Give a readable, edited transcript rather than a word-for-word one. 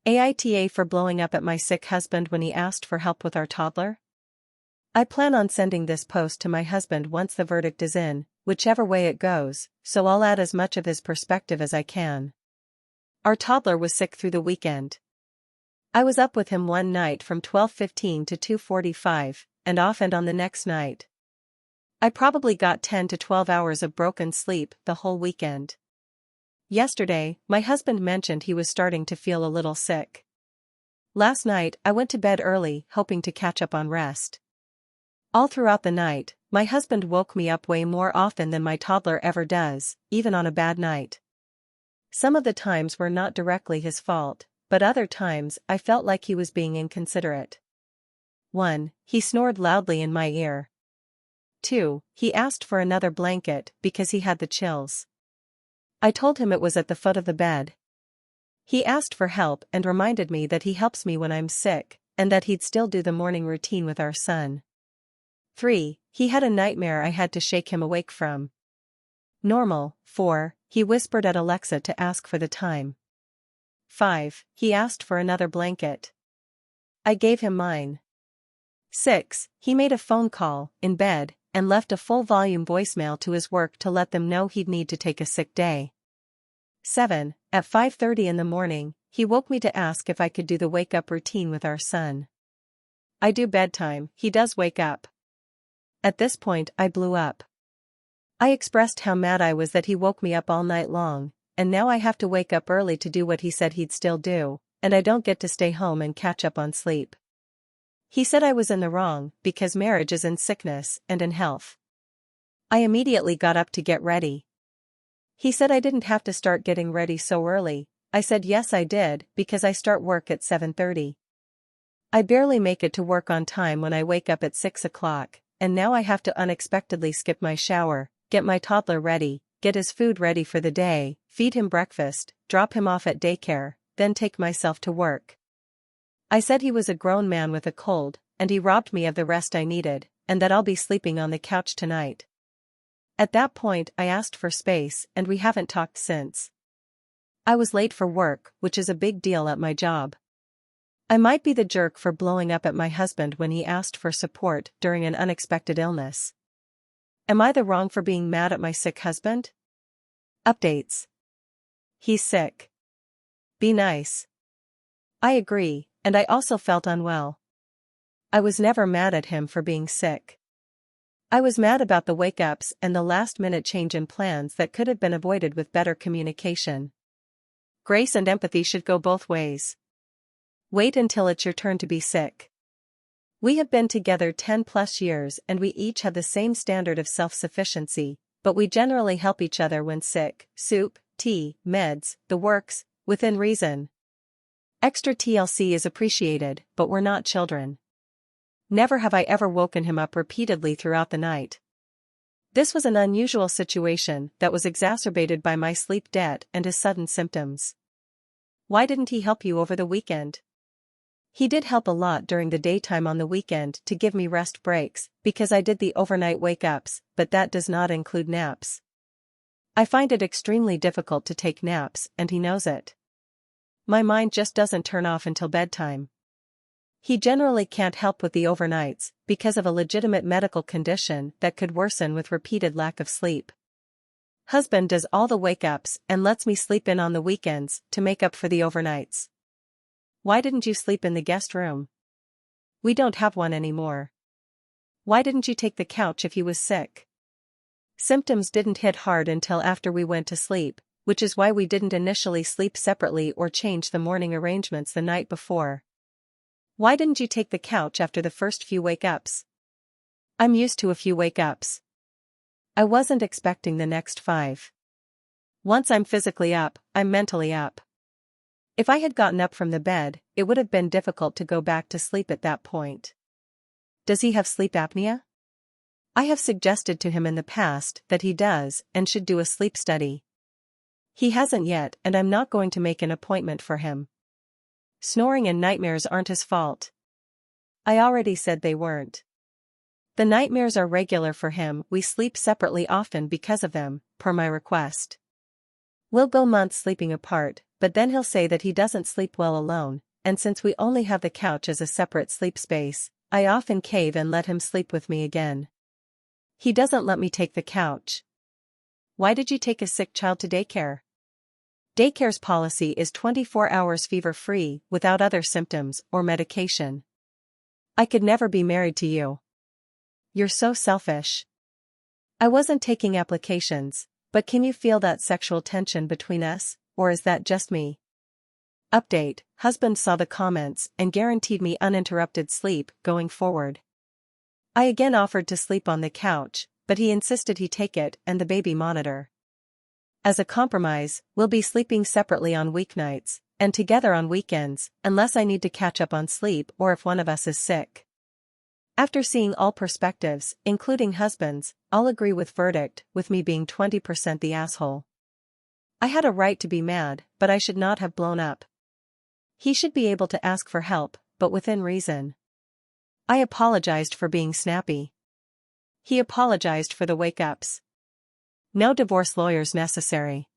AITA for blowing up at my sick husband when he asked for help with our toddler? I plan on sending this post to my husband once the verdict is in, whichever way it goes, so I'll add as much of his perspective as I can. Our toddler was sick through the weekend. I was up with him one night from 12:15 to 2:45, and off and on the next night. I probably got 10 to 12 hours of broken sleep the whole weekend. Yesterday, my husband mentioned he was starting to feel a little sick. Last night, I went to bed early, hoping to catch up on rest. All throughout the night, my husband woke me up way more often than my toddler ever does, even on a bad night. Some of the times were not directly his fault, but other times I felt like he was being inconsiderate. 1. He snored loudly in my ear. 2. He asked for another blanket because he had the chills. I told him it was at the foot of the bed. He asked for help and reminded me that he helps me when I'm sick, and that he'd still do the morning routine with our son. 3. He had a nightmare I had to shake him awake from. Normal. 4. He whispered at Alexa to ask for the time. 5. He asked for another blanket. I gave him mine. 6. He made a phone call, in bed, and left a full-volume voicemail to his work to let them know he'd need to take a sick day. 7. At 5:30 in the morning, he woke me to ask if I could do the wake-up routine with our son. I do bedtime, he does wake up. At this point I blew up. I expressed how mad I was that he woke me up all night long, and now I have to wake up early to do what he said he'd still do, and I don't get to stay home and catch up on sleep. He said I was in the wrong, because marriage is in sickness and in health. I immediately got up to get ready. He said I didn't have to start getting ready so early. I said yes I did, because I start work at 7:30. I barely make it to work on time when I wake up at 6 o'clock, and now I have to unexpectedly skip my shower, get my toddler ready, get his food ready for the day, feed him breakfast, drop him off at daycare, then take myself to work. I said he was a grown man with a cold, and he robbed me of the rest I needed, and that I'll be sleeping on the couch tonight. At that point I asked for space, and we haven't talked since. I was late for work, which is a big deal at my job. I might be the jerk for blowing up at my husband when he asked for support during an unexpected illness. Am I the wrong for being mad at my sick husband? Updates. He's sick. Be nice. I agree, and I also felt unwell. I was never mad at him for being sick. I was mad about the wake-ups and the last-minute change in plans that could have been avoided with better communication. Grace and empathy should go both ways. Wait until it's your turn to be sick. We have been together 10+ years and we each have the same standard of self-sufficiency, but we generally help each other when sick: soup, tea, meds, the works, within reason. Extra TLC is appreciated, but we're not children. Never have I ever woken him up repeatedly throughout the night. This was an unusual situation that was exacerbated by my sleep debt and his sudden symptoms. Why didn't he help you over the weekend? He did help a lot during the daytime on the weekend to give me rest breaks, because I did the overnight wake-ups, but that does not include naps. I find it extremely difficult to take naps, and he knows it. My mind just doesn't turn off until bedtime. He generally can't help with the overnights, because of a legitimate medical condition that could worsen with repeated lack of sleep. Husband does all the wake-ups and lets me sleep in on the weekends to make up for the overnights. Why didn't you sleep in the guest room? We don't have one anymore. Why didn't you take the couch if he was sick? Symptoms didn't hit hard until after we went to sleep, which is why we didn't initially sleep separately or change the morning arrangements the night before. Why didn't you take the couch after the first few wake-ups? I'm used to a few wake-ups. I wasn't expecting the next 5. Once I'm physically up, I'm mentally up. If I had gotten up from the bed, it would have been difficult to go back to sleep at that point. Does he have sleep apnea? I have suggested to him in the past that he does and should do a sleep study. He hasn't yet, and I'm not going to make an appointment for him. Snoring and nightmares aren't his fault. I already said they weren't. The nightmares are regular for him. We sleep separately often because of them, per my request. We'll go months sleeping apart, but then he'll say that he doesn't sleep well alone, and since we only have the couch as a separate sleep space, I often cave and let him sleep with me again. He doesn't let me take the couch. Why did you take a sick child to daycare? Daycare's policy is 24 hours fever-free without other symptoms or medication. I could never be married to you. You're so selfish. I wasn't taking applications, but can you feel that sexual tension between us, or is that just me? Update: husband saw the comments and guaranteed me uninterrupted sleep going forward. I again offered to sleep on the couch, but he insisted he take it and the baby monitor. As a compromise, we'll be sleeping separately on weeknights, and together on weekends, unless I need to catch up on sleep or if one of us is sick. After seeing all perspectives, including husbands, I'll agree with verdict, with me being 20% the asshole. I had a right to be mad, but I should not have blown up. He should be able to ask for help, but within reason. I apologized for being snappy. He apologized for the wake-ups. No divorce lawyers necessary.